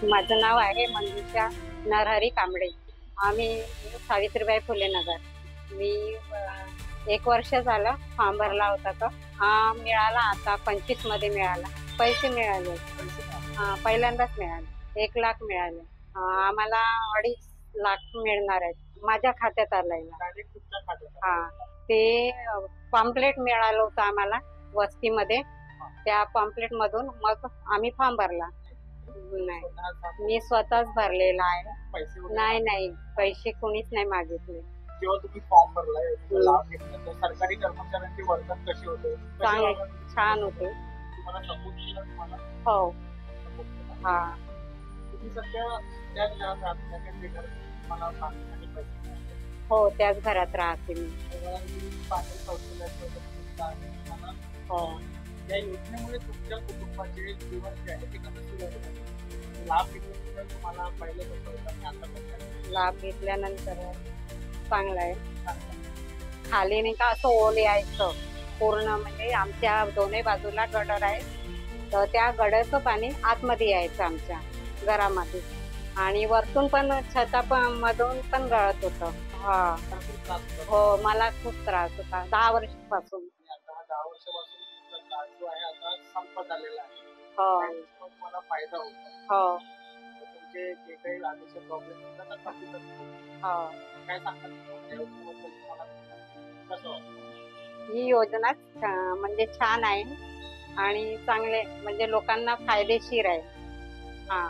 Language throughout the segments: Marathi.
माझं नाव आहे मंजुषा नरहरी कांबळे. आम्ही सावित्रीबाई फुले नगर. मी 1 वर्ष झालं फॉर्म भरला होता तर हा मिळाला. आता 25 मध्ये मिळाला. पैसे मिळाले. पहिल्यांदाच मिळाले. 1 लाख मिळाले. आम्हाला 2.5 लाख मिळणार आहेत माझ्या खात्यात आलंय. हा, ते पॉम्पलेट मिळालं होतं आम्हाला वस्तीमध्ये. त्या पॉम्पलेट मधून मग आम्ही फॉर्म भरला. नाही, मी स्वतःच भरलेला आहे. नाही नाही, पैसे कोणीच नाही मागितले. जेव्हा तुम्ही फॉर्म भरलाय लाभ घेतला तर सरकारी कर्मचाऱ्यांचे वर्तन कसे होते? चांगले, छान होते. तुम्हाला सपोर्ट केला तुम्हाला? हो. हा, तुम्ही सध्या त्याच घरात राहता का ते घर तुम्हाला पाणी आणि पैसे मिळाले? हो, त्याच घरात राहते मी. पाणी शौचालयाचं तुम्हाला हो. या योजनेमुळे तुमच्या कुटुंबाचे जीवन जे आहे ते कसं सुधारलं? लाभ घेतल्यानंतर तुम्हाला पहिले कसं होतं आणि आता कसं आहे? लाभ घेतल्यानंतर चांगलं आहे. खाली नाही का असं ओल यायचं पूर्ण, म्हणजे आमच्या दोन्ही बाजूला गटर आहे तर त्या गड्याचं पाणी आतमध्ये यायचं आमच्या घरामध्ये, आणि वरतून पण मधून पण गळत होतं. हा. खूप त्रास होतो. हो, मला खूप त्रास होता 10 वर्षापासून. आणि आता हा 10 वर्षापासून तुमचा त्रास जो आहे आता संपत आलेला आहे. हो. त्या योजनेचा तुम्हाला फायदा होतो. हो. तर तुमचे जे काही आधीचे प्रॉब्लेम होतात आता सुद्धा हो. काय सांगतात या योजनेबद्दल तुम्हाला कसं वाटतं? ही योजना म्हणजे छान आहे आणि चांगले, म्हणजे लोकांना फायदेशीर आहे. हा.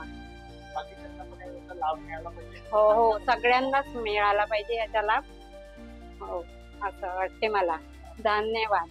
बाकीच्यांना पण याचा लाभ मिळाला पाहिजे. हो हो, सगळ्यांनाच मिळाला पाहिजे याचा लाभ. हो, असं वाटते मला. धन्यवाद.